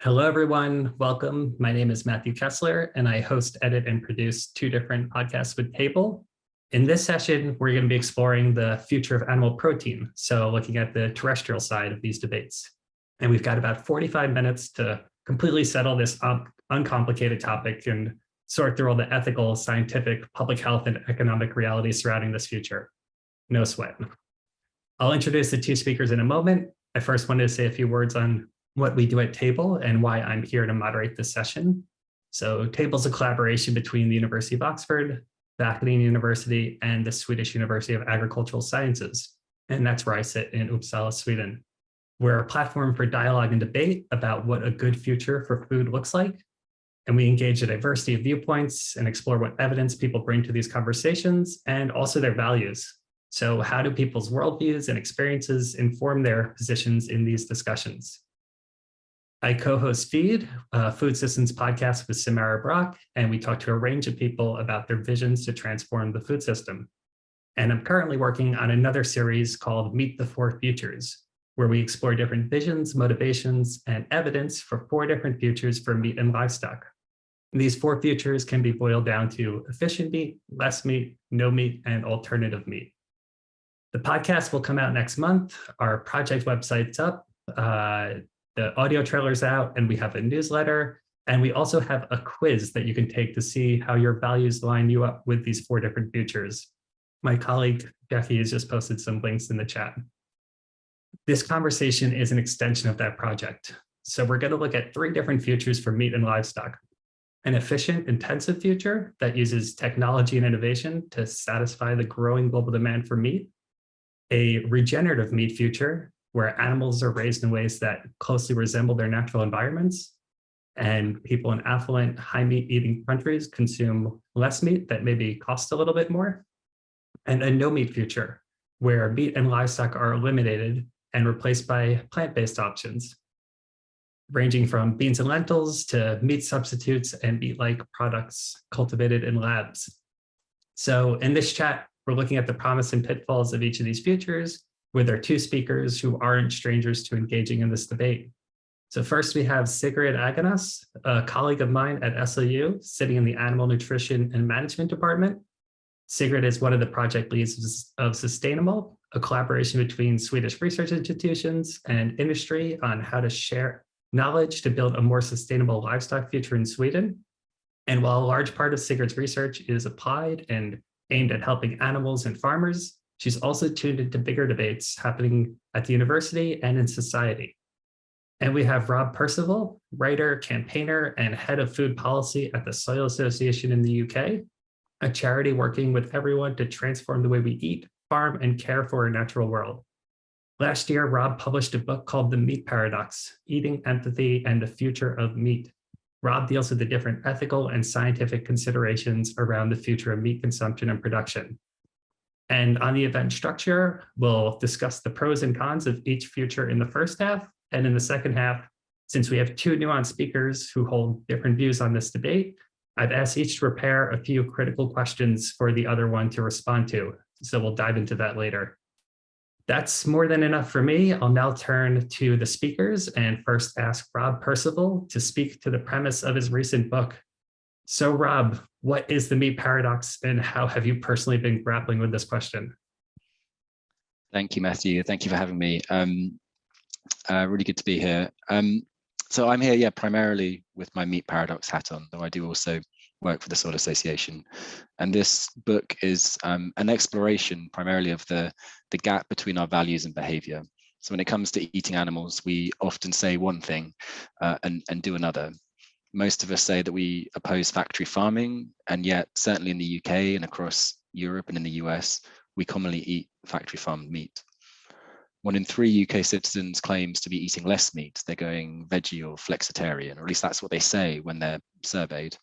Hello, everyone. Welcome. My name is Matthew Kessler, and I host, edit, and produce two different podcasts with Table. In this session, we're going to be exploring the future of animal protein, so looking at the terrestrial side of these debates. And we've got about 45 minutes to completely settle this uncomplicated topic and sort through all the ethical, scientific, public health, and economic realities surrounding this future. No sweat. I'll introduce the two speakers in a moment. I first wanted to say a few words on what we do at Table and why I'm here to moderate this session. So Table is a collaboration between the University of Oxford, Wageningen University, and the Swedish University of Agricultural Sciences. And that's where I sit in Uppsala, Sweden. We're a platform for dialogue and debate about what a good future for food looks like. And we engage a diversity of viewpoints and explore what evidence people bring to these conversations and also their values. So how do people's worldviews and experiences inform their positions in these discussions? I co-host Feed, a food systems podcast with Samara Brock, and we talk to a range of people about their visions to transform the food system. And I'm currently working on another series called Meet the Four Futures, where we explore different visions, motivations, and evidence for four different futures for meat and livestock. And these four futures can be boiled down to efficient meat, less meat, no meat, and alternative meat. The podcast will come out next month. Our project website's up. The audio trailer's out, and we have a newsletter. And we also have a quiz that you can take to see how your values line you up with these four different futures. My colleague, Jackie, has just posted some links in the chat. This conversation is an extension of that project. So we're going to look at three different futures for meat and livestock. An efficient, intensive future that uses technology and innovation to satisfy the growing global demand for meat. A regenerative meat future, where animals are raised in ways that closely resemble their natural environments, and people in affluent, high meat eating countries consume less meat that maybe costs a little bit more, and a no meat future, where meat and livestock are eliminated and replaced by plant-based options, ranging from beans and lentils to meat substitutes and meat-like products cultivated in labs. So in this chat, we're looking at the promise and pitfalls of each of these futures, with our two speakers who aren't strangers to engaging in this debate. So first we have Sigrid Agenäs, a colleague of mine at SLU, sitting in the Animal Nutrition and Management Department. Sigrid is one of the project leads of Sustainable, a collaboration between Swedish research institutions and industry on how to share knowledge to build a more sustainable livestock future in Sweden. And while a large part of Sigrid's research is applied and aimed at helping animals and farmers, she's also tuned into bigger debates happening at the university and in society. And we have Rob Percival, writer, campaigner, and head of food policy at the Soil Association in the UK, a charity working with everyone to transform the way we eat, farm, and care for our natural world. Last year, Rob published a book called The Meat Paradox: Eating, Empathy, and the Future of Meat. Rob deals with the different ethical and scientific considerations around the future of meat consumption and production. And on the event structure, we'll discuss the pros and cons of each future in the first half. And in the second half, since we have two nuanced speakers who hold different views on this debate, I've asked each to prepare a few critical questions for the other one to respond to. So we'll dive into that later. That's more than enough for me. I'll now turn to the speakers and first ask Rob Percival to speak to the premise of his recent book. So Rob, what is the meat paradox and how have you personally been grappling with this question? Thank you, Matthew. Thank you for having me. Really good to be here. So I'm here, primarily with my meat paradox hat on, though I do also work for the Soil Association. And this book is an exploration primarily of the gap between our values and behavior. So when it comes to eating animals, we often say one thing and do another. Most of us say that we oppose factory farming, and yet certainly in the UK and across Europe and in the US, we commonly eat factory farmed meat. 1 in 3 UK citizens claims to be eating less meat. They're going veggie or flexitarian, or at least that's what they say when they're surveyed.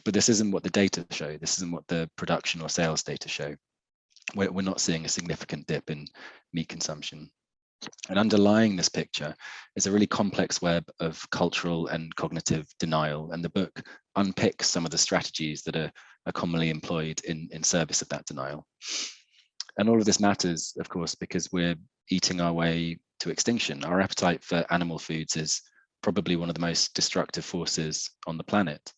But this isn't what the data show. This isn't what the production or sales data show. We're not seeing a significant dip in meat consumption. And underlying this picture is a really complex web of cultural and cognitive denial. And the book unpicks some of the strategies that are commonly employed in service of that denial. And all of this matters, of course, because we're eating our way to extinction. Our appetite for animal foods is probably one of the most destructive forces on the planet.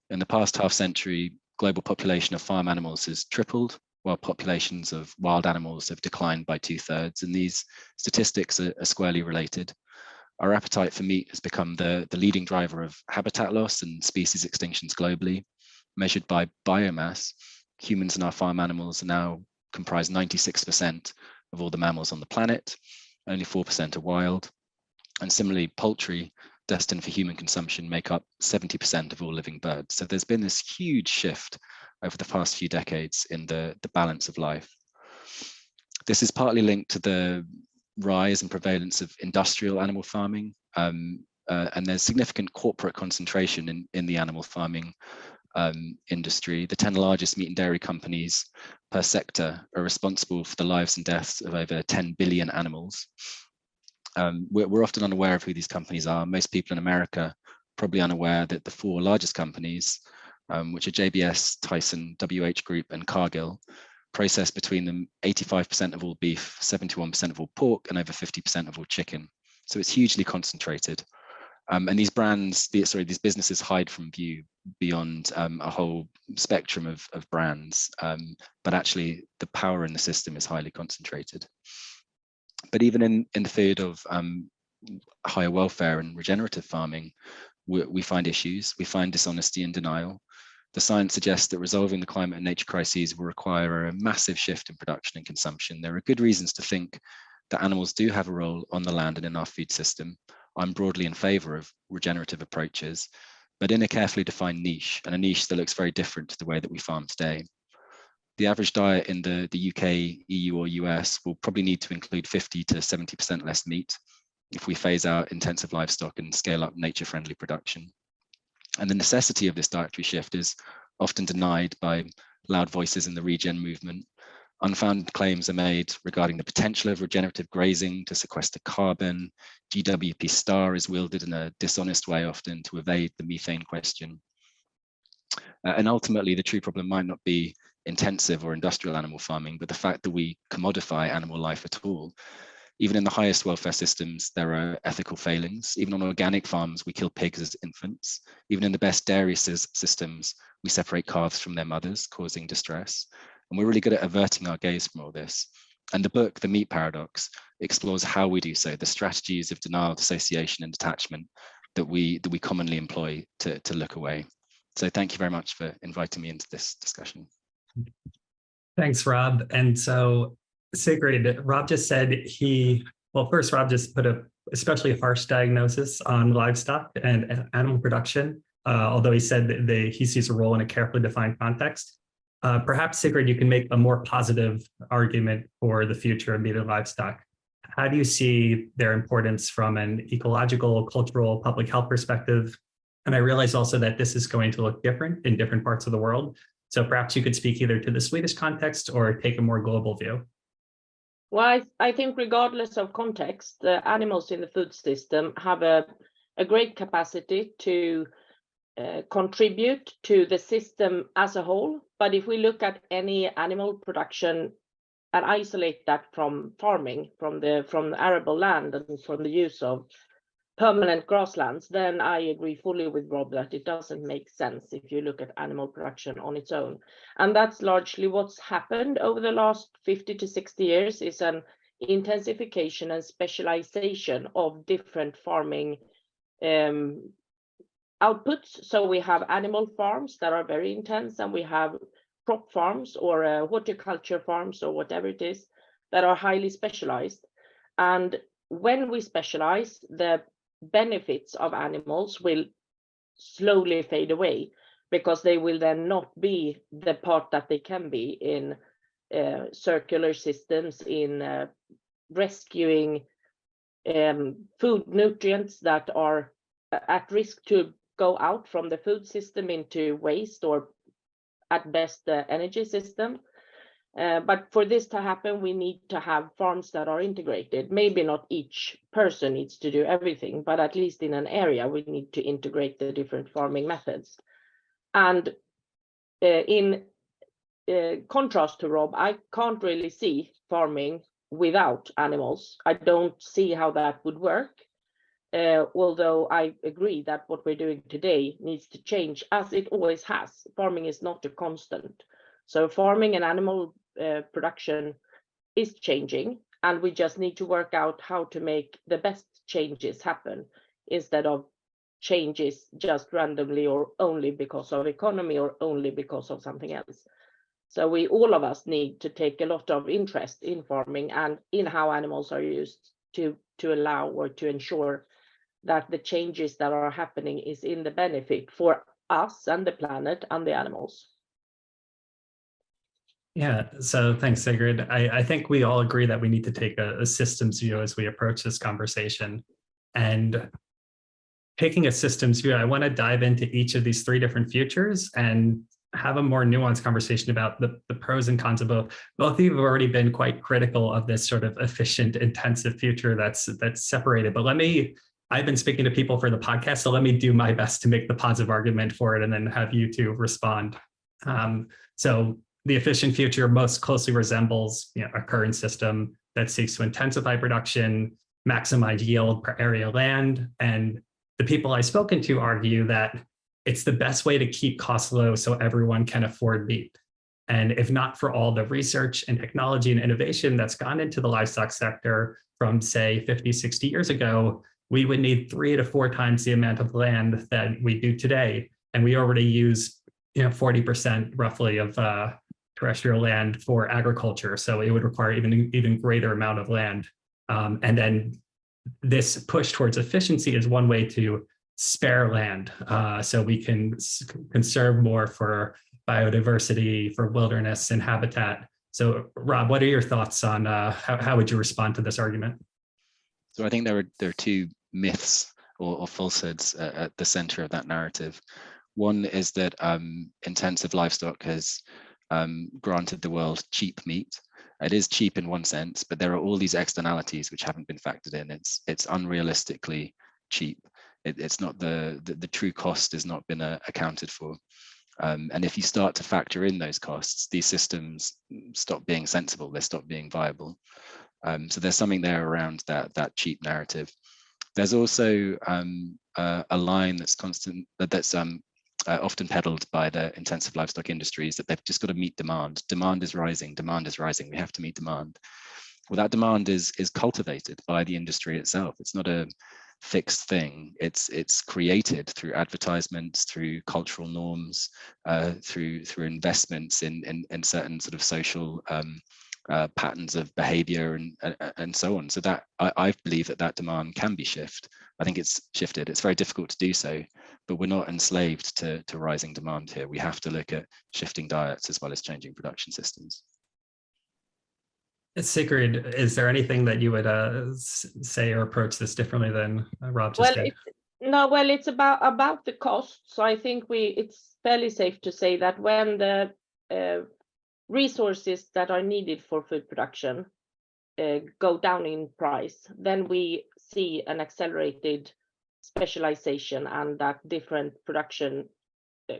In the past half century, global population of farm animals has tripled, while populations of wild animals have declined by 2/3, and these statistics are squarely related. Our appetite for meat has become the leading driver of habitat loss and species extinctions globally. Measured by biomass, humans and our farm animals now comprise 96% of all the mammals on the planet, only 4% are wild. And similarly, poultry destined for human consumption make up 70% of all living birds. So there's been this huge shift over the past few decades in the balance of life. This is partly linked to the rise and prevalence of industrial animal farming, and there's significant corporate concentration in the animal farming industry. The 10 largest meat and dairy companies per sector are responsible for the lives and deaths of over 10 billion animals. We're often unaware of who these companies are. Most people in America probably unaware that the 4 largest companies, which are JBS, Tyson, WH Group, and Cargill, process between them 85% of all beef, 71% of all pork, and over 50% of all chicken. So it's hugely concentrated. And these brands, these businesses hide from view beyond a whole spectrum of brands, but actually the power in the system is highly concentrated. But even in the field of higher welfare and regenerative farming, we find issues, we find dishonesty and denial. The science suggests that resolving the climate and nature crises will require a massive shift in production and consumption. There are good reasons to think that animals do have a role on the land and in our food system. I'm broadly in favor of regenerative approaches, but in a carefully defined niche, and a niche that looks very different to the way that we farm today. The average diet in the UK, EU, or US will probably need to include 50 to 70% less meat if we phase out intensive livestock and scale up nature-friendly production. And the necessity of this dietary shift is often denied by loud voices in the regen movement. Unfounded claims are made regarding the potential of regenerative grazing to sequester carbon. GWP star is wielded in a dishonest way often to evade the methane question. And ultimately, the true problem might not be intensive or industrial animal farming, but the fact that we commodify animal life at all. Even in the highest welfare systems, there are ethical failings. Even on organic farms, we kill pigs as infants. Even in the best dairy systems, we separate calves from their mothers, causing distress. And we're really good at averting our gaze from all this. And the book, The Meat Paradox, explores how we do so, the strategies of denial, dissociation, and detachment that we commonly employ to look away. So thank you very much for inviting me into this discussion. Thanks, Rob. And so Sigrid, Rob just said first Rob just put a especially harsh diagnosis on livestock and animal production, although he said that he sees a role in a carefully defined context. Perhaps, Sigrid, you can make a more positive argument for the future of meat and livestock. How do you see their importance from an ecological, cultural, public health perspective? And I realize also that this is going to look different in different parts of the world. So perhaps you could speak either to the Swedish context or take a more global view. Well, I think regardless of context, the animals in the food system have a great capacity to contribute to the system as a whole. But if we look at any animal production and isolate that from farming, from the arable land and from the use of permanent grasslands, then I agree fully with Rob that it doesn't make sense if you look at animal production on its own. And that's largely what's happened over the last 50 to 60 years is an intensification and specialization of different farming outputs. So we have animal farms that are very intense, and we have crop farms or horticulture farms or whatever it is that are highly specialized. And when we specialize, the benefits of animals will slowly fade away because they will then not be the part that they can be in circular systems, in rescuing food nutrients that are at risk to go out from the food system into waste or at best the energy system. But for this to happen, we need to have farms that are integrated. Maybe not each person needs to do everything, but at least in an area, we need to integrate the different farming methods. And in contrast to Rob, I can't really see farming without animals. I don't see how that would work. although I agree that what we're doing today needs to change, as it always has. Farming is not a constant. So farming and animal production is changing, and we just need to work out how to make the best changes happen instead of changes just randomly or only because of economy or only because of something else. So all of us need to take a lot of interest in farming and in how animals are used to allow or to ensure that the changes that are happening is in the benefit for us and the planet and the animals. Yeah, so thanks, Sigrid. I think we all agree that we need to take a systems view as we approach this conversation. And taking a systems view, I want to dive into each of these three different futures and have a more nuanced conversation about the pros and cons of both. Both of you have already been quite critical of this sort of efficient, intensive future that's separated. But I've been speaking to people for the podcast, so let me do my best to make the positive argument for it and then have you two respond. So the efficient future most closely resembles a current system that seeks to intensify production, maximize yield per area of land. And the people I've spoken to argue that it's the best way to keep costs low so everyone can afford meat. And if not for all the research and technology and innovation that's gone into the livestock sector from, say, 50, 60 years ago, we would need 3 to 4 times the amount of land that we do today. And we already use 40% roughly of terrestrial land for agriculture. So it would require even greater amount of land. And then this push towards efficiency is one way to spare land, so we can conserve more for biodiversity, for wilderness and habitat. So Rob, what are your thoughts on how would you respond to this argument? So I think there are two myths or falsehoods at the center of that narrative. One is that intensive livestock has granted the world cheap meat. It is cheap in one sense, but there are all these externalities which haven't been factored in. It's unrealistically cheap. It's not the true cost has not been accounted for. And if you start to factor in those costs, these systems stop being sensible. They stop being viable. So there's something there around that cheap narrative. There's also a line that's constant that's often peddled by the intensive livestock industries that they've just got to meet demand. Demand is rising. Demand is rising. We have to meet demand. Well, that demand is cultivated by the industry itself. It's not a fixed thing. It's created through advertisements, through cultural norms, through investments in certain sort of social patterns of behavior and so on. So that I believe that demand can be shifted. I think it's shifted. It's very difficult to do so, but we're not enslaved to rising demand here. We have to look at shifting diets as well as changing production systems. Sigrid, is there anything that you would say or approach this differently than Rob just did? It's about the cost. So I think it's fairly safe to say that when the resources that are needed for food production go down in price, then we see an accelerated specialization and that different production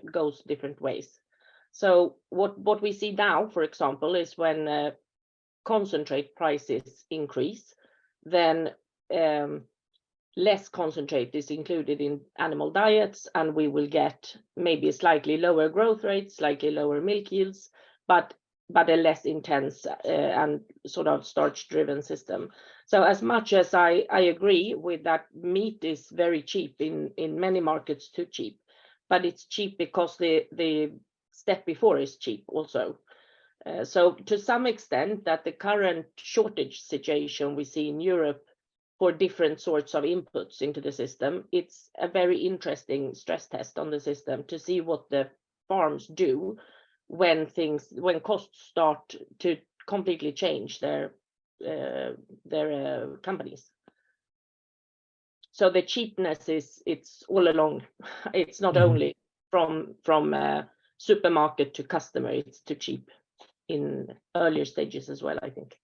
goes different ways. So what we see now, for example, is when concentrate prices increase, then less concentrate is included in animal diets, and we will get maybe slightly lower growth rates, slightly lower milk yields, but a less intense and sort of starch-driven system. So as much as I agree with that, meat is very cheap in many markets, too cheap, but it's cheap because the step before is cheap also. So to some extent, that the current shortage situation we see in Europe for different sorts of inputs into the system, it's a very interesting stress test on the system to see what the farms do when costs start to completely change their companies. So the cheapness it's all along. It's not only from supermarket to customer, it's too cheap in earlier stages as well, I think.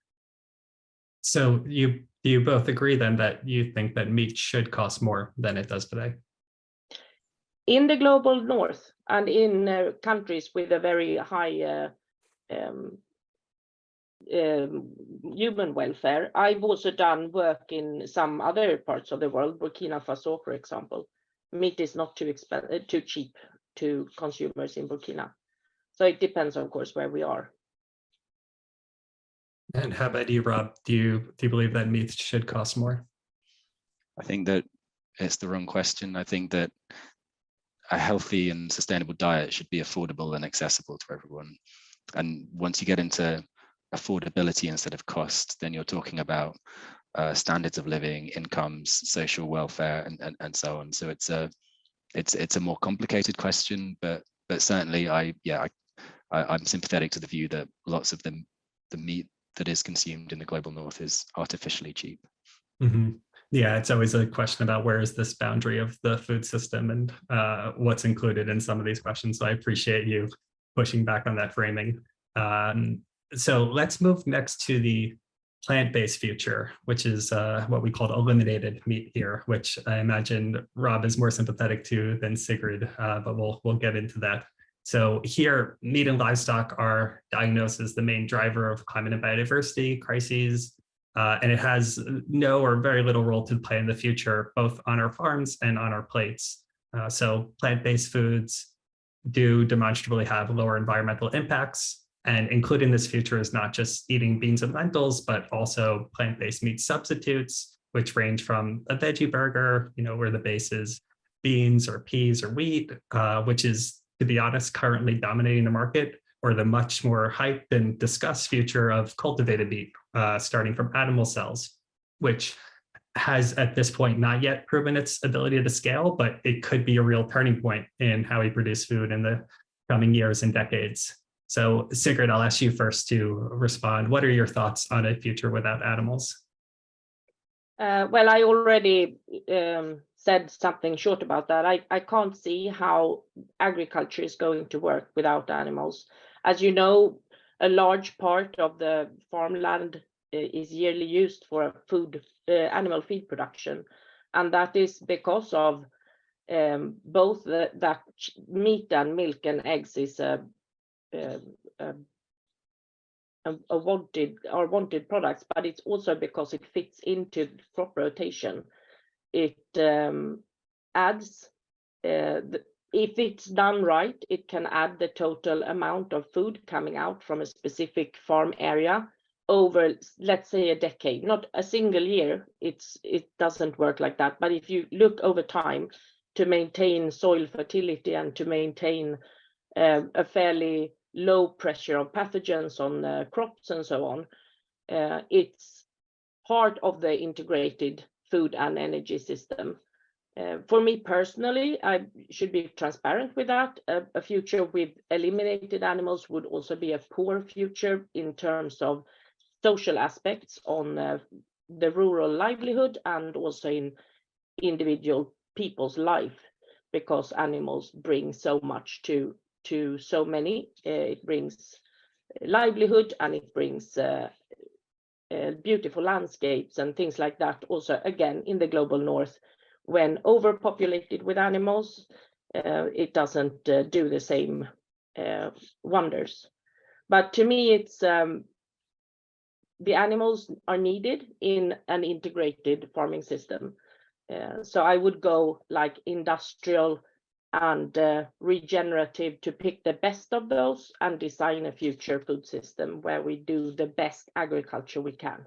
So you both agree then that you think that meat should cost more than it does today? In the global north and in countries with a very high human welfare. I've also done work in some other parts of the world, Burkina Faso, for example. Meat is not too cheap to consumers in Burkina. So it depends, of course, where we are. And how about you, Rob? Do you believe that meat should cost more? I think that it's the wrong question. I think that a healthy and sustainable diet should be affordable and accessible to everyone. And once you get into affordability instead of cost, then you're talking about standards of living, incomes, social welfare, and so on. So it's a more complicated question, but certainly I'm sympathetic to the view that lots of the meat that is consumed in the global north is artificially cheap. Mm-hmm. Yeah, it's always a question about where is this boundary of the food system and what's included in some of these questions. So I appreciate you pushing back on that framing. So let's move next to the plant-based future, which is what we call eliminated meat here, which I imagine Rob is more sympathetic to than Sigrid, but we'll get into that. So here, meat and livestock are diagnosed as the main driver of climate and biodiversity crises, and it has no or very little role to play in the future, both on our farms and on our plates. So plant-based foods do demonstrably have lower environmental impacts, and including this future is not just eating beans and lentils, but also plant-based meat substitutes, which range from a veggie burger, where the base is beans or peas or wheat, which is, to be honest, currently dominating the market, or the much more hyped and discussed future of cultivated meat, starting from animal cells, which has at this point not yet proven its ability to scale, but it could be a real turning point in how we produce food in the coming years and decades. So Sigrid, I'll ask you first to respond. What are your thoughts on a future without animals? Well, I already said something short about that. I can't see how agriculture is going to work without animals. As you know, a large part of the farmland is yearly used for animal feed production, and that is because of both that meat and milk and eggs is wanted products, but it's also because it fits into crop rotation. It adds, if it's done right, it can add the total amount of food coming out from a specific farm area over, let's say, a decade, not a single year. It doesn't work like that. But if you look over time to maintain soil fertility and to maintain a fairly low pressure of pathogens on crops and so on, it's part of the integrated food and energy system. For me personally, I should be transparent with that. A future with eliminated animals would also be a poor future in terms of social aspects on the rural livelihood and also in individual people's life, because animals bring so much to so many. It brings livelihood and it brings beautiful landscapes and things like that. Also, again, in the global north, when overpopulated with animals, it doesn't do the same wonders. But to me, it's the animals are needed in an integrated farming system. So I would go like industrial and regenerative to pick the best of those and design a future food system where we do the best agriculture we can.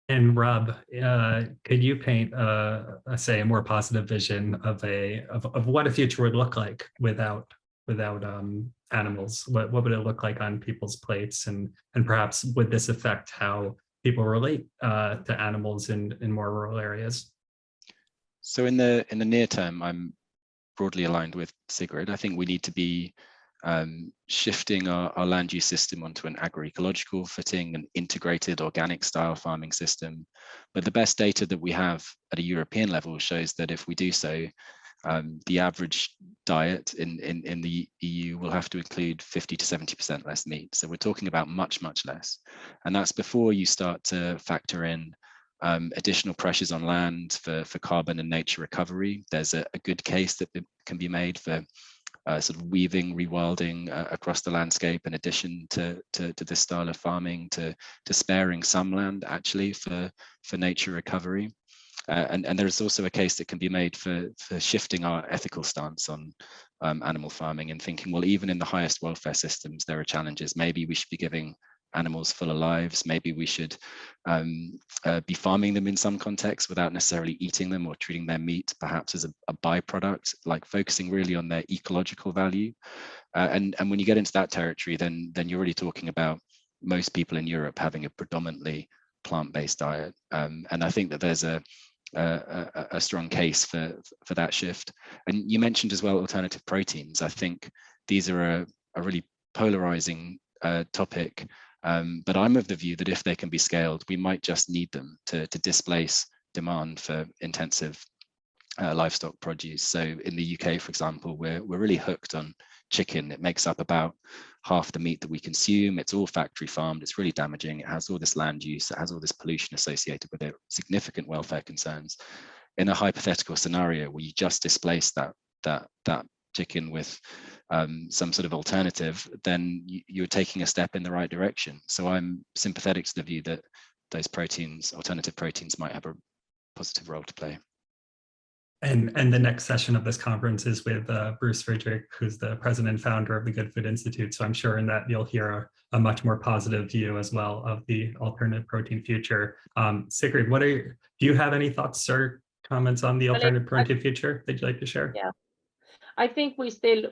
And Rob, could you paint, say, a more positive vision of what a future would look like without animals? What would it look like on people's plates, and perhaps would this affect how people relate to animals in more rural areas? So in the near term, I'm broadly aligned with Sigrid. I think we need to be shifting our land use system onto an agroecological footing, an integrated organic style farming system. But the best data that we have at a European level shows that if we do so, the average diet in the EU will have to include 50 to 70% less meat. So we're talking about much, much less. And that's before you start to factor in additional pressures on land for carbon and nature recovery. There's a good case that can be made for sort of weaving, rewilding across the landscape, in addition to this style of farming, to sparing some land actually for nature recovery. And there's also a case that can be made for shifting our ethical stance on animal farming and thinking, well, even in the highest welfare systems, there are challenges. Maybe we should be giving animals fuller lives. Maybe we should be farming them in some contexts without necessarily eating them or treating their meat perhaps as a byproduct, like focusing really on their ecological value. And when you get into that territory, then you're really talking about most people in Europe having a predominantly plant-based diet. And I think that there's a strong case for that shift. And you mentioned as well alternative proteins. I think these are a really polarizing topic. But I'm of the view that if they can be scaled, we might just need them to displace demand for intensive livestock produce. So in the UK, for example, we're really hooked on chicken. It makes up about half the meat that we consume. It's all factory farmed. It's really damaging. It has all this land use. It has all this pollution associated with it, significant welfare concerns. In a hypothetical scenario where you just displace that chicken with some sort of alternative, then you're taking a step in the right direction. So I'm sympathetic to the view that those proteins, alternative proteins, might have a positive role to play. And the next session of this conference is with Bruce Friedrich, who's the president and founder of the Good Food Institute. So I'm sure in that you'll hear a much more positive view as well of the alternative protein future. Sigrid, do you have any thoughts or comments on the alternative protein future that you'd like to share? Yeah, I think we still,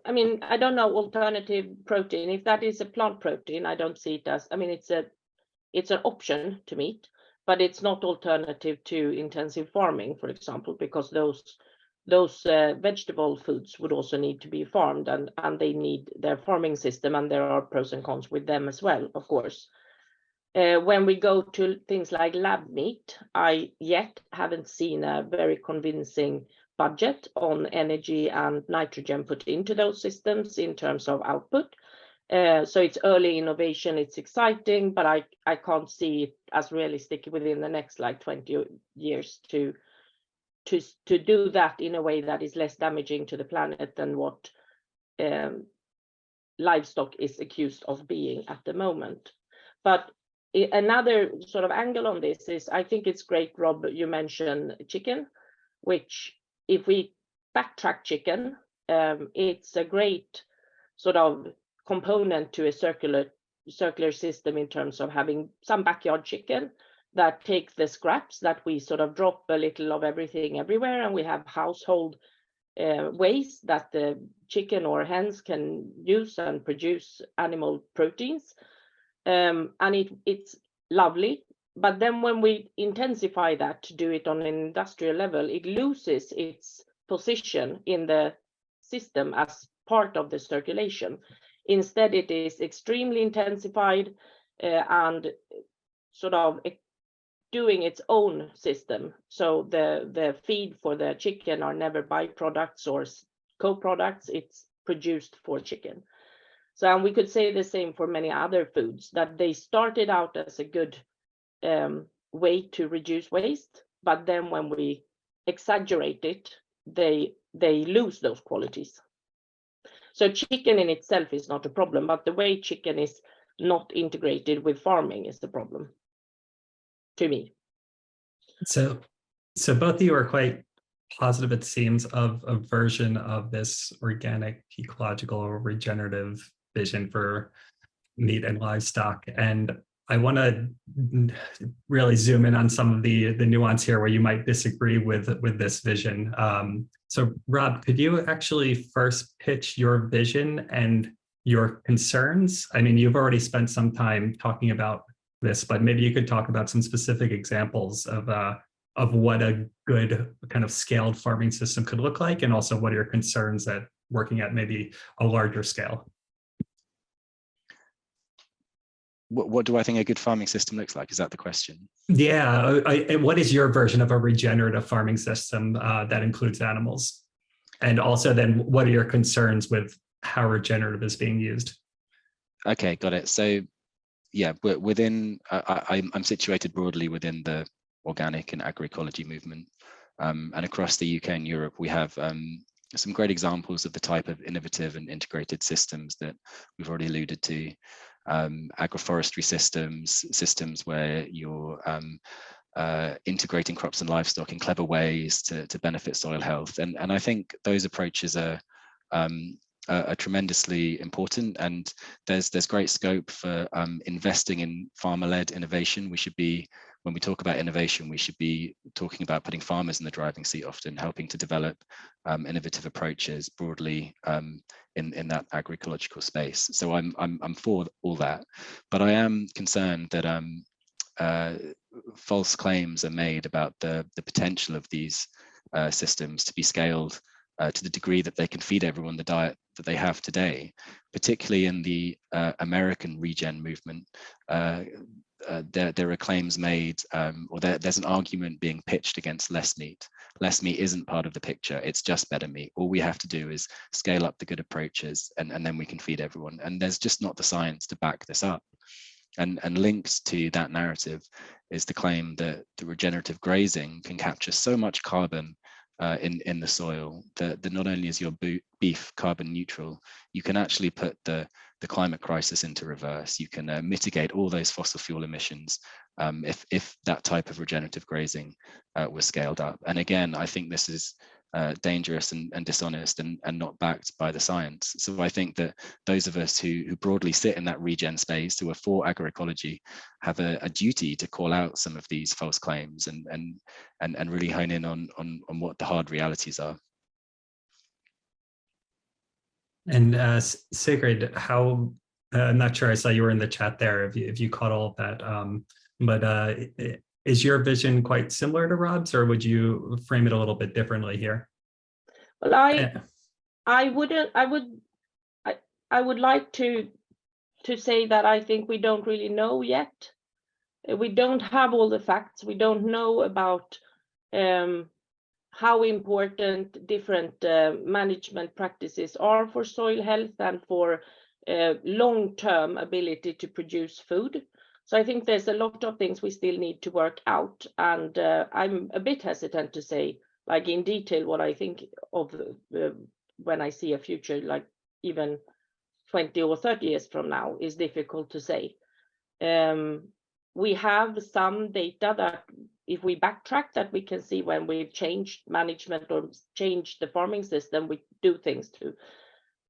I mean, I don't know alternative protein. If that is a plant protein, I don't see it as, I mean, it's an option to meat, but it's not alternative to intensive farming, for example, because those vegetable foods would also need to be farmed, and they need their farming system, and there are pros and cons with them as well, of course. When we go to things like lab meat, I yet haven't seen a very convincing budget on energy and nitrogen put into those systems in terms of output. So it's early innovation, it's exciting, but I can't see it as realistic within the next like 20 years to do that in a way that is less damaging to the planet than what livestock is accused of being at the moment. But another sort of angle on this is, I think it's great, Rob, you mentioned chicken, which if we backtrack chicken, it's a great sort of component to a circular system in terms of having some backyard chicken that take the scraps that we sort of drop a little of everything everywhere, and we have household waste that the chicken or hens can use and produce animal proteins, and it's lovely. But then when we intensify that to do it on an industrial level, it loses its position in the system as part of the circulation. Instead, it is extremely intensified and sort of doing its own system. So the feed for the chicken are never byproducts or co-products, it's produced for chicken. So, and we could say the same for many other foods, that they started out as a good way to reduce waste, but then when we exaggerate it, they lose those qualities. So chicken in itself is not a problem, but the way chicken is not integrated with farming is the problem, to me. So both of you are quite positive, it seems, of a version of this organic, ecological, or regenerative vision for meat and livestock. And I want to really zoom in on some of the nuance here where you might disagree with this vision. So Rob, could you actually first pitch your vision and your concerns? I mean, you've already spent some time talking about this, but maybe you could talk about some specific examples of what a good kind of scaled farming system could look like, and also what are your concerns at working at maybe a larger scale? What do I think a good farming system looks like? Is that the question? Yeah. What is your version of a regenerative farming system that includes animals? And also then what are your concerns with how regenerative is being used? Okay, got it. So yeah, within, I'm situated broadly within the organic and agroecology movement. And across the UK and Europe, we have some great examples of the type of innovative and integrated systems that we've already alluded to. Agroforestry systems where you're integrating crops and livestock in clever ways to benefit soil health. And I think those approaches are tremendously important, and there's great scope for investing in farmer-led innovation. We should be, when we talk about innovation, we should be talking about putting farmers in the driving seat, often helping to develop innovative approaches broadly in that agroecological space. So I'm for all that, but I am concerned that false claims are made about the potential of these systems to be scaled to the degree that they can feed everyone the diet that they have today, particularly in the American regen movement. There are claims made, or there's an argument being pitched against less meat. Less meat isn't part of the picture, it's just better meat. All we have to do is scale up the good approaches, and then we can feed everyone. And there's just not the science to back this up. And linked to that narrative is the claim that the regenerative grazing can capture so much carbon in the soil that not only is your beef carbon neutral, you can actually put the climate crisis into reverse. You can mitigate all those fossil fuel emissions if that type of regenerative grazing was scaled up. And again, I think this is dangerous and dishonest and not backed by the science. So I think that those of us who broadly sit in that regen space, who are for agroecology, have a duty to call out some of these false claims and really hone in on what the hard realities are. And Sigrid, how, I'm not sure I saw you were in the chat there, if you caught all of that, but is your vision quite similar to Rob's, or would you frame it a little bit differently here? Well, I would like to say that I think we don't really know yet. We don't have all the facts. We don't know about how important different management practices are for soil health and for long-term ability to produce food. So I think there's a lot of things we still need to work out, and I'm a bit hesitant to say, like in detail, what I think of when I see a future, like even 20 or 30 years from now, is difficult to say. We have some data that if we backtrack, that we can see when we've changed management or changed the farming system, we do things to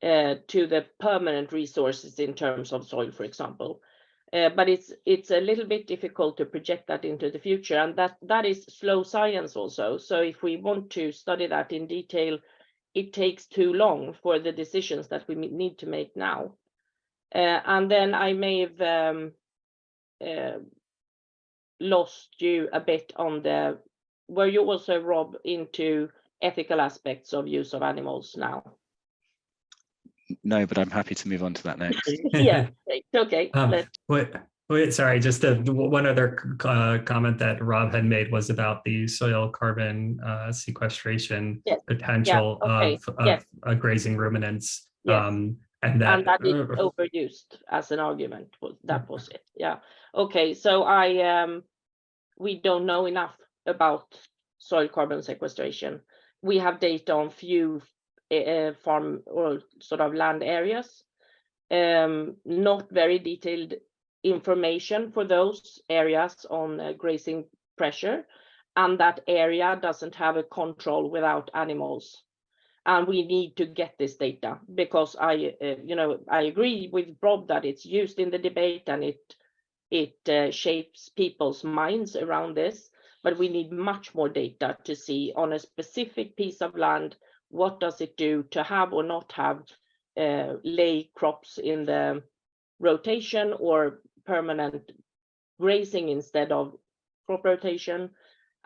the permanent resources in terms of soil, for example. But it's a little bit difficult to project that into the future, and that is slow science also. So if we want to study that in detail, it takes too long for the decisions that we need to make now. And then I may have lost you a bit on were you also, Rob, into ethical aspects of use of animals now? No, but I'm happy to move on to that next. Yeah, okay. Wait, sorry, just one other comment that Rob had made was about the soil carbon sequestration potential of grazing ruminants. Yes. And that is overused as an argument. That was it. Yeah. Okay. So we don't know enough about soil carbon sequestration. We have data on few farm or sort of land areas, not very detailed information for those areas on grazing pressure, and that area doesn't have a control without animals. And we need to get this data, because I agree with Rob that it's used in the debate and it shapes people's minds around this, but we need much more data to see on a specific piece of land, what does it do to have or not have lay crops in the rotation or permanent grazing instead of crop rotation.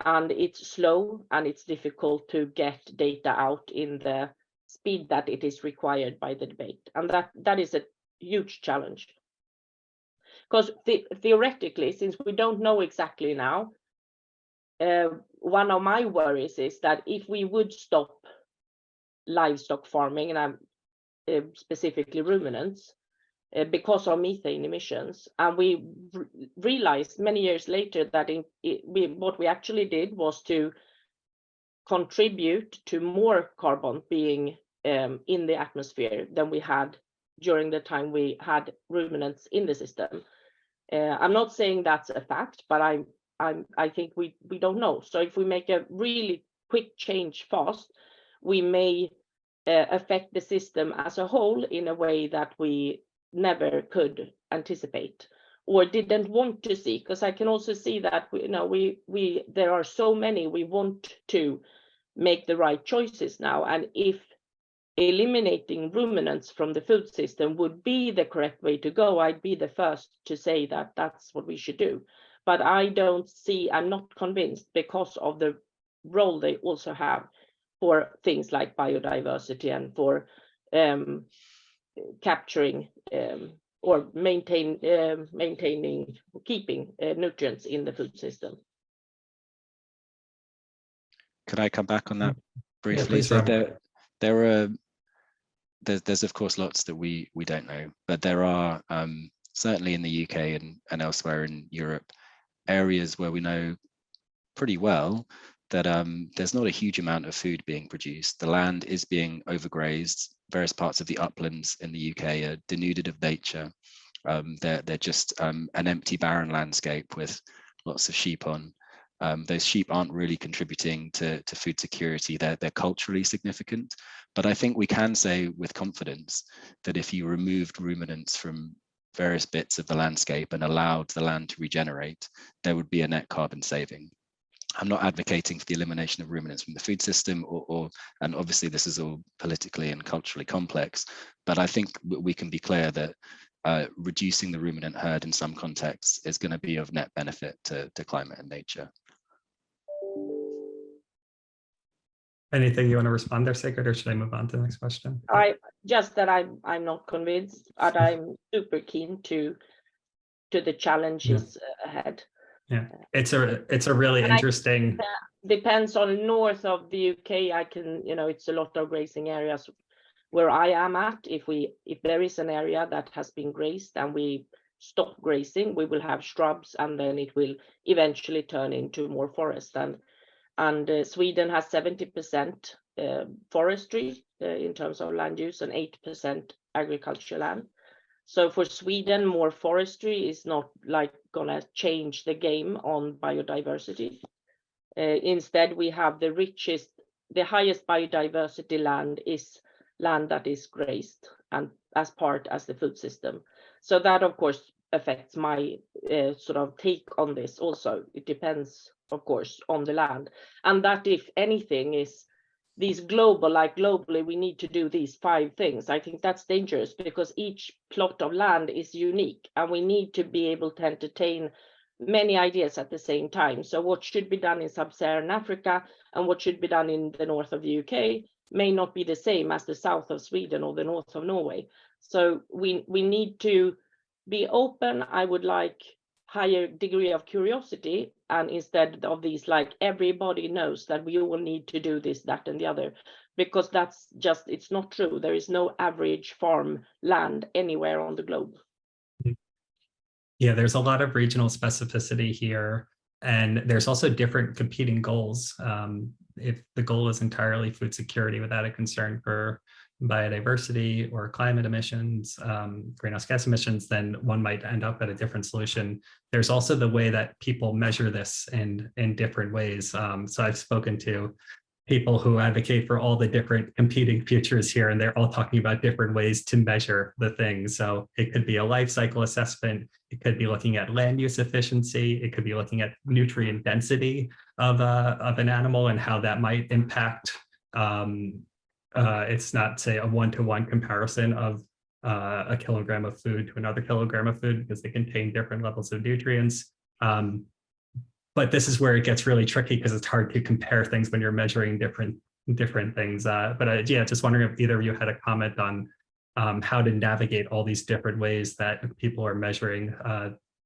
And it's slow and it's difficult to get data out in the speed that it is required by the debate. And that is a huge challenge. Because theoretically, since we don't know exactly now, one of my worries is that if we would stop livestock farming, and I'm specifically ruminants, because of methane emissions, and we realized many years later that what we actually did was to contribute to more carbon being in the atmosphere than we had during the time we had ruminants in the system. I'm not saying that's a fact, but I think we don't know. So if we make a really quick change fast, we may affect the system as a whole in a way that we never could anticipate or didn't want to see. Because I can also see that there are so many, we want to make the right choices now, and if eliminating ruminants from the food system would be the correct way to go, I'd be the first to say that that's what we should do. But I'm not convinced, because of the role they also have for things like biodiversity and for capturing or keeping nutrients in the food system. Could I come back on that briefly? Yeah, please, so there's of course lots that we don't know, but there are certainly in the UK and elsewhere in Europe areas where we know pretty well that there's not a huge amount of food being produced. The land is being overgrazed. Various parts of the uplands in the UK are denuded of nature. They're just an empty, barren landscape with lots of sheep on. Those sheep aren't really contributing to food security. They're culturally significant, but I think we can say with confidence that if you removed ruminants from various bits of the landscape and allowed the land to regenerate, there would be a net carbon saving. I'm not advocating for the elimination of ruminants from the food system, and obviously this is all politically and culturally complex, but I think we can be clear that reducing the ruminant herd in some contexts is going to be of net benefit to climate and nature. Anything you want to respond there, Sigrid, or should I move on to the next question? I'm not convinced, but I'm super keen to the challenges ahead. Yeah, it's a really interesting. Depends on north of the UK. It's a lot of grazing areas where I am at. If there is an area that has been grazed and we stop grazing, we will have shrubs, and then it will eventually turn into more forest. And Sweden has 70% forestry in terms of land use and 8% agricultural land. So for Sweden, more forestry is not like gonna change the game on biodiversity. Instead, we have the highest biodiversity land is land that is grazed and as the food system. So that of course affects my sort of take on this also. It depends of course on the land, and that if anything is these globally we need to do these 5 things. I think that's dangerous because each plot of land is unique and we need to be able to entertain many ideas at the same time. So what should be done in sub-Saharan Africa and what should be done in the north of the UK may not be the same as the south of Sweden or the north of Norway. So we need to be open. I would like higher degree of curiosity, and instead of these like everybody knows that we all need to do this, that and the other, because it's not true. There is no average farm land anywhere on the globe. Yeah, there's a lot of regional specificity here, and there's also different competing goals. If the goal is entirely food security without a concern for biodiversity or climate emissions, greenhouse gas emissions, then one might end up at a different solution. There's also the way that people measure this in different ways. So I've spoken to people who advocate for all the different competing futures here, and they're all talking about different ways to measure the thing. So it could be a life cycle assessment. It could be looking at land use efficiency. It could be looking at nutrient density of an animal and how that might impact. It's not, say, a one-to-one comparison of a kilogram of food to another kilogram of food because they contain different levels of nutrients. But this is where it gets really tricky because it's hard to compare things when you're measuring different things. But yeah, just wondering if either of you had a comment on how to navigate all these different ways that people are measuring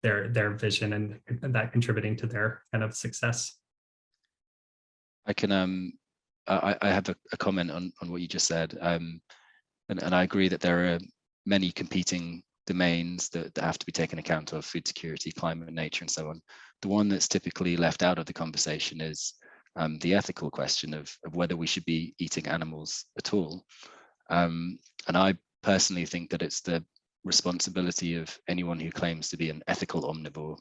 their vision and that contributing to their kind of success. I can I have a comment on what you just said, and I agree that there are many competing domains that have to be taken account of: food security, climate, nature, and so on. The one that's typically left out of the conversation is the ethical question of whether we should be eating animals at all. And I personally think that it's the responsibility of anyone who claims to be an ethical omnivore,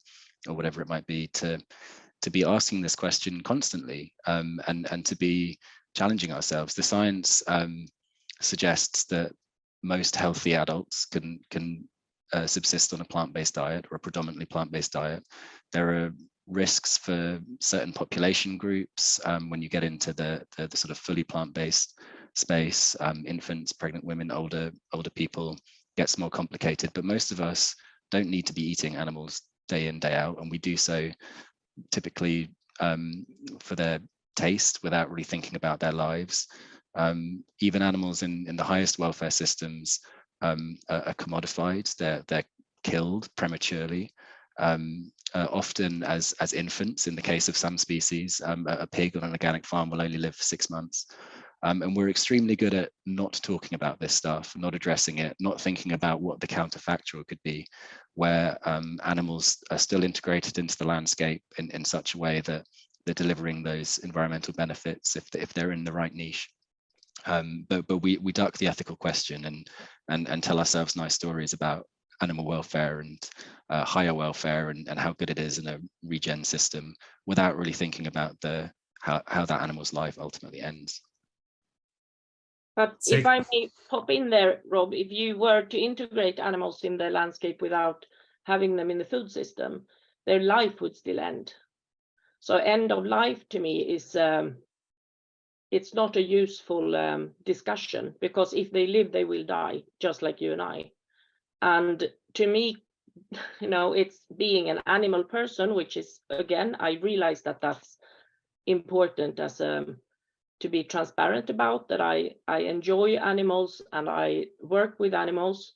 or whatever it might be, to be asking this question constantly, and to be challenging ourselves. The science suggests that most healthy adults can subsist on a plant-based diet, or a predominantly plant-based diet. There are risks for certain population groups when you get into the sort of fully plant-based space. Infants, pregnant women, older people, gets more complicated, but most of us don't need to be eating animals day in, day out, and we do so typically for their taste without really thinking about their lives. Even animals in the highest welfare systems are commodified. They're killed prematurely, often as infants. In the case of some species, a pig on an organic farm will only live for 6 months. And we're extremely good at not talking about this stuff, not addressing it, not thinking about what the counterfactual could be, where animals are still integrated into the landscape in such a way that they're delivering those environmental benefits if they're in the right niche. But we duck the ethical question and tell ourselves nice stories about animal welfare and higher welfare and how good it is in a regen system, without really thinking about how that animal's life ultimately ends. But if I may pop in there, Rob, if you were to integrate animals in the landscape without having them in the food system, their life would still end. So end of life to me is, it's not a useful discussion, because if they live, they will die, just like you and I. And to me, it's being an animal person, which is, again, I realize that that's important as to be transparent about, that I enjoy animals and I work with animals.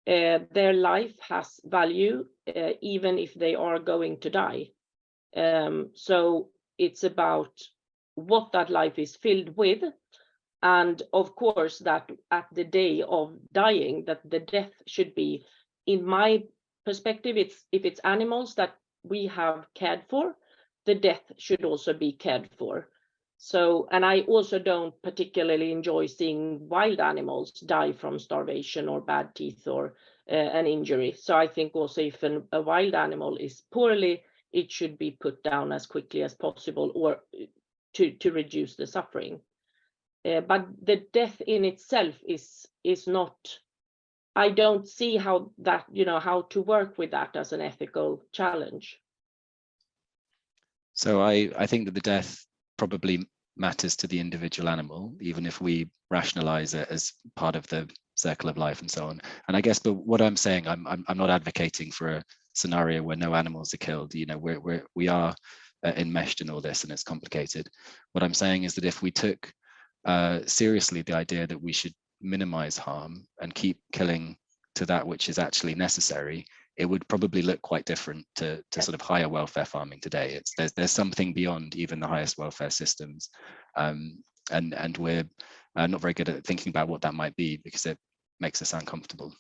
Their life has value, even if they are going to die. So it's about what that life is filled with. And of course, that at the day of dying, that the death should be, in my perspective, if it's animals that we have cared for, the death should also be cared for. So, and I also don't particularly enjoy seeing wild animals die from starvation or bad teeth or an injury. So I think also if a wild animal is poorly, it should be put down as quickly as possible, or to reduce the suffering. But the death in itself is not, I don't see how that, how to work with that as an ethical challenge. So I think that the death probably matters to the individual animal, even if we rationalize it as part of the circle of life and so on. And I guess, but what I'm saying, I'm not advocating for a scenario where no animals are killed. We are enmeshed in all this, and it's complicated. What I'm saying is that if we took seriously the idea that we should minimize harm and keep killing to that which is actually necessary, it would probably look quite different to sort of higher welfare farming today. There's something beyond even the highest welfare systems, and we're not very good at thinking about what that might be, because it makes us uncomfortable.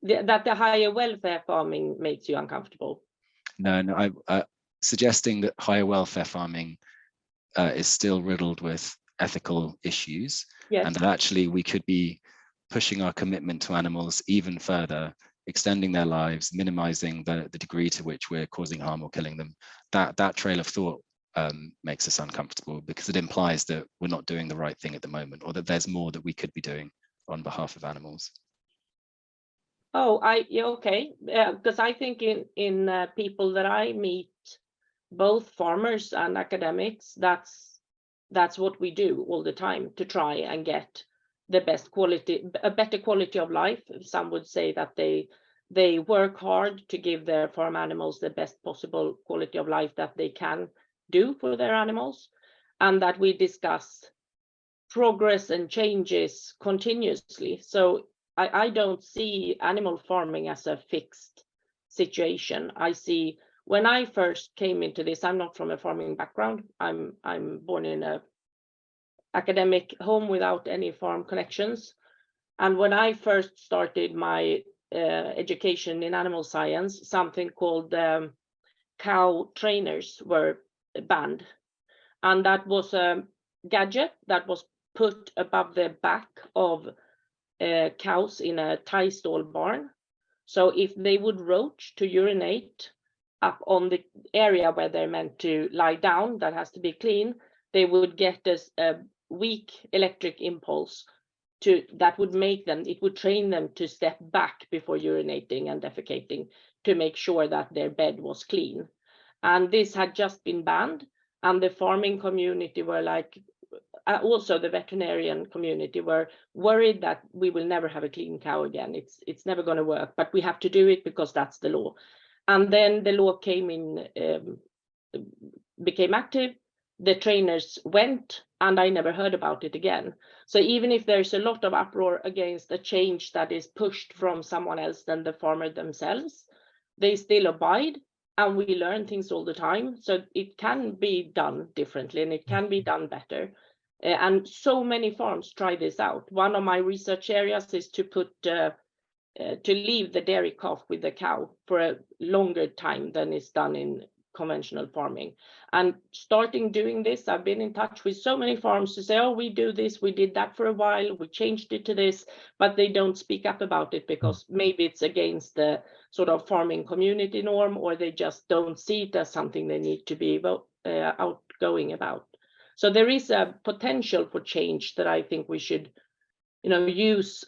That the higher welfare farming makes you uncomfortable? No, suggesting that higher welfare farming is still riddled with ethical issues, yes, and that actually we could be pushing our commitment to animals even further, extending their lives, minimizing the degree to which we're causing harm or killing them. That trail of thought makes us uncomfortable, because it implies that we're not doing the right thing at the moment, or that there's more that we could be doing on behalf of animals. Oh, okay. Because I think in people that I meet, both farmers and academics, that's what we do all the time, to try and get the best quality, a better quality of life. Some would say that they work hard to give their farm animals the best possible quality of life that they can do for their animals, and that we discuss progress and changes continuously. So I don't see animal farming as a fixed situation. I see, when I first came into this, I'm not from a farming background. I'm born in a academic home without any farm connections. And when I first started my education in animal science, something called cow trainers were banned. And that was a gadget that was put above the back of cows in a tie stall barn. So if they would roach to urinate up on the area where they're meant to lie down, that has to be clean, they would get a weak electric impulse that would make them, it would train them to step back before urinating and defecating to make sure that their bed was clean. And this had just been banned, and the farming community were like, also the veterinarian community were worried that we will never have a clean cow again. It's never going to work, but we have to do it because that's the law. And then the law came in, became active. The trainers went, and I never heard about it again. So even if there's a lot of uproar against a change that is pushed from someone else than the farmer themselves, they still abide, and we learn things all the time. So it can be done differently, and it can be done better. And so many farms try this out. One of my research areas is to leave the dairy calf with the cow for a longer time than is done in conventional farming. And starting doing this, I've been in touch with so many farms to say, oh, we do this, we did that for a while, we changed it to this, but they don't speak up about it because maybe it's against the sort of farming community norm, or they just don't see it as something they need to be outgoing about. So there is a potential for change that I think we should, use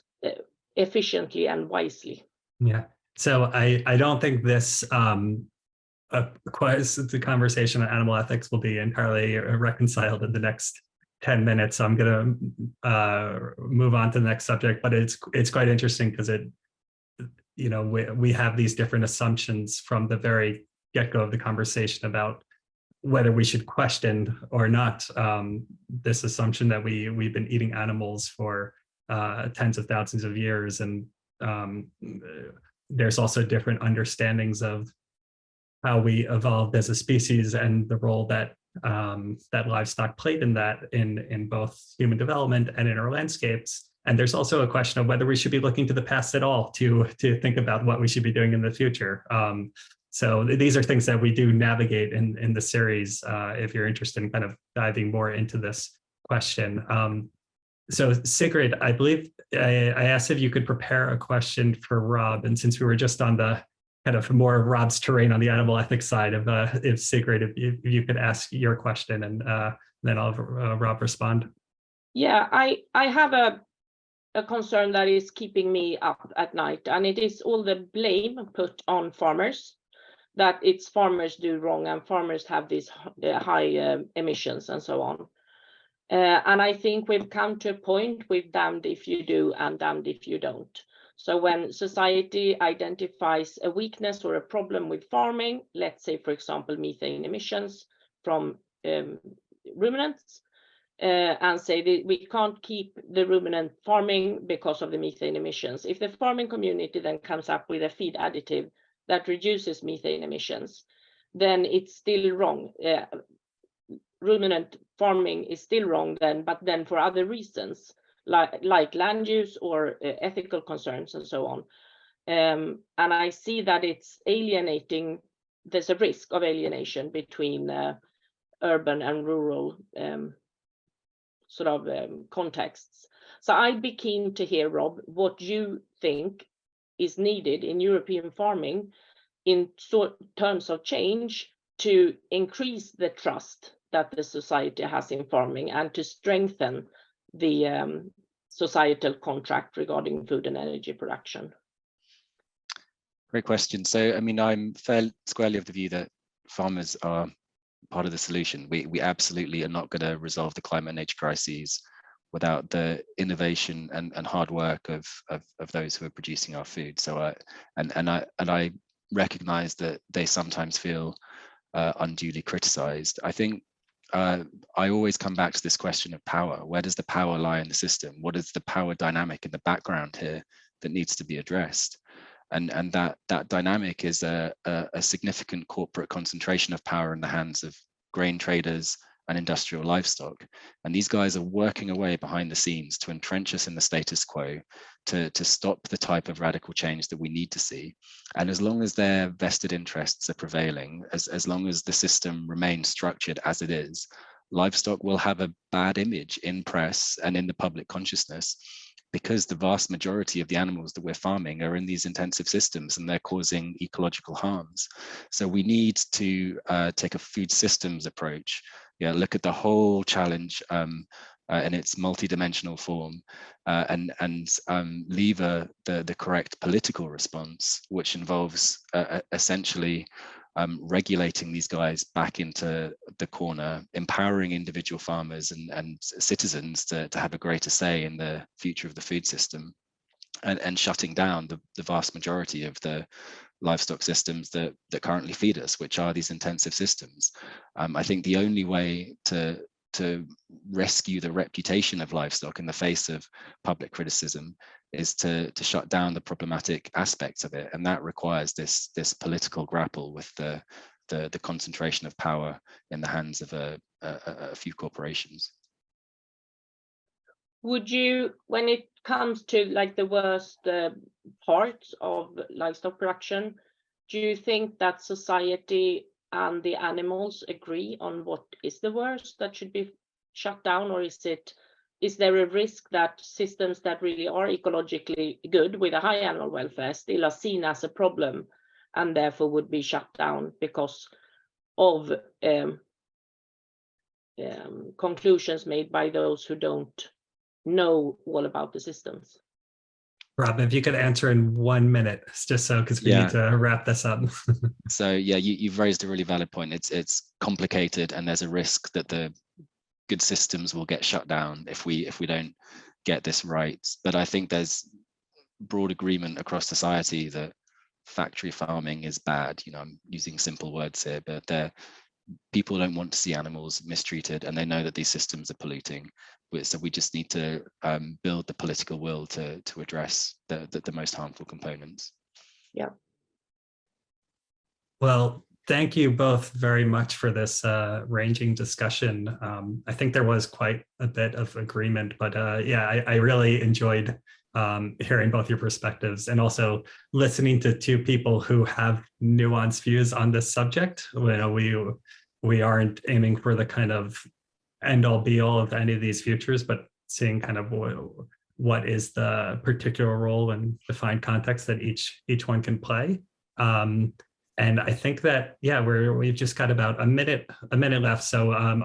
efficiently and wisely. Yeah. So I don't think this the conversation on animal ethics will be entirely reconciled in the next 10 minutes. So I'm going to move on to the next subject, but it's quite interesting because we have these different assumptions from the very get-go of the conversation about whether we should question or not this assumption that we've been eating animals for tens of thousands of years, and there's also different understandings of how we evolved as a species and the role that that livestock played in that in both human development and in our landscapes. And there's also a question of whether we should be looking to the past at all to think about what we should be doing in the future. So these are things that we do navigate in the series, if you're interested in kind of diving more into this question. So Sigrid, I believe I asked if you could prepare a question for Rob, and since we were just on the kind of more of Rob's terrain on the animal ethics side, if Sigrid, if you could ask your question, and then I'll have Rob respond. Yeah, I have a concern that is keeping me up at night, and it is all the blame put on farmers, that it's farmers do wrong and farmers have these high emissions and so on. And I think we've come to a point with damned if you do and damned if you don't. So when society identifies a weakness or a problem with farming, let's say, for example, methane emissions from ruminants, and say that we can't keep the ruminant farming because of the methane emissions. If the farming community then comes up with a feed additive that reduces methane emissions, then it's still wrong. Ruminant farming is still wrong then, but then for other reasons, like land use or ethical concerns and so on. And I see that it's alienating, there's a risk of alienation between urban and rural contexts. So I'd be keen to hear, Rob, what you think is needed in European farming in terms of change to increase the trust that the society has in farming and to strengthen the societal contract regarding food and energy production. Great question. So, I mean, I'm fairly squarely of the view that farmers are part of the solution. We absolutely are not going to resolve the climate and nature crises without the innovation and hard work of those who are producing our food. So, I recognize that they sometimes feel unduly criticized. I think I always come back to this question of power. Where does the power lie in the system? What is the power dynamic in the background here that needs to be addressed? And that dynamic is a significant corporate concentration of power in the hands of grain traders and industrial livestock. And these guys are working away behind the scenes to entrench us in the status quo, to stop the type of radical change that we need to see. And as long as their vested interests are prevailing, as long as the system remains structured as it is, livestock will have a bad image in press and in the public consciousness, because the vast majority of the animals that we're farming are in these intensive systems and they're causing ecological harms. So we need to take a food systems approach, look at the whole challenge in its multidimensional form, and lever the correct political response, which involves essentially regulating these guys back into the corner, empowering individual farmers and citizens to have a greater say in the future of the food system, and shutting down the vast majority of the livestock systems that currently feed us, which are these intensive systems. I think the only way to rescue the reputation of livestock in the face of public criticism is to shut down the problematic aspects of it, and that requires this political grapple with the concentration of power in the hands of a few corporations. Would you, when it comes to like the worst parts of livestock production, do you think that society and the animals agree on what is the worst that should be shut down, or is there a risk that systems that really are ecologically good with a high animal welfare still are seen as a problem and therefore would be shut down because of conclusions made by those who don't know all about the systems? Rob, if you could answer in 1 minute, just so, because we need to wrap this up. So yeah, you've raised a really valid point. It's complicated, and there's a risk that the good systems will get shut down if we don't get this right. But I think there's broad agreement across society that factory farming is bad. I'm using simple words here, but people don't want to see animals mistreated, and they know that these systems are polluting. So we just need to build the political will to address the most harmful components. Yeah. Well, thank you both very much for this ranging discussion. I think there was quite a bit of agreement, but I really enjoyed hearing both your perspectives, and also listening to two people who have nuanced views on this subject. We aren't aiming for the kind of end-all be-all of any of these futures, but seeing kind of what is the particular role and defined context that each one can play. And I think that we've just got about a minute left. So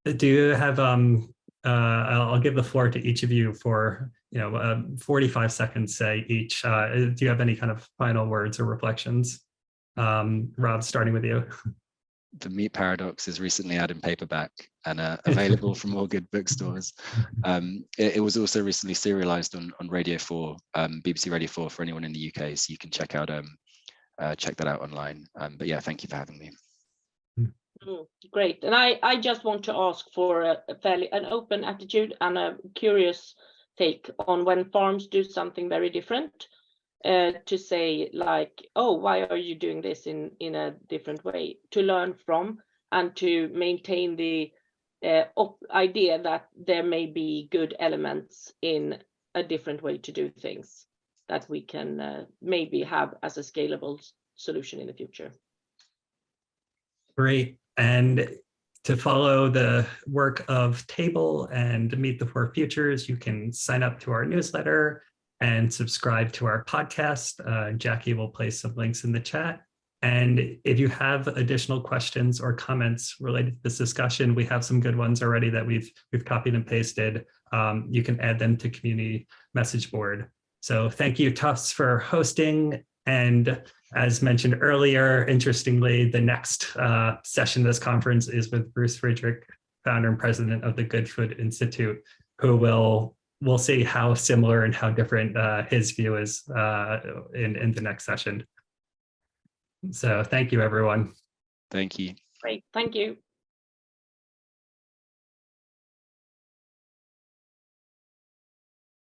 do you have I'll give the floor to each of you for 45 seconds, say, each. Do you have any kind of final words or reflections? Rob, starting with you. The Meat Paradox is recently out in paperback and available from all good bookstores. It was also recently serialized on Radio 4, BBC Radio 4 for anyone in the UK, so you can check that out online. But yeah, thank you for having me. Great. And I just want to ask for an open attitude and a curious take on when farms do something very different, to say like, oh, why are you doing this in a different way, to learn from and to maintain the idea that there may be good elements in a different way to do things that we can maybe have as a scalable solution in the future. Great. And to follow the work of Table and Meet the Four Futures, you can sign up to our newsletter and subscribe to our podcast. Jackie will place some links in the chat. And if you have additional questions or comments related to this discussion, we have some good ones already that we've copied and pasted. You can add them to community message board. So thank you, Tufts, for hosting. And as mentioned earlier, interestingly, the next session of this conference is with Bruce Friedrich, founder and president of the Good Food Institute, who we'll see how similar and how different his view is in the next session. So thank you, everyone. Thank you. Great, thank you.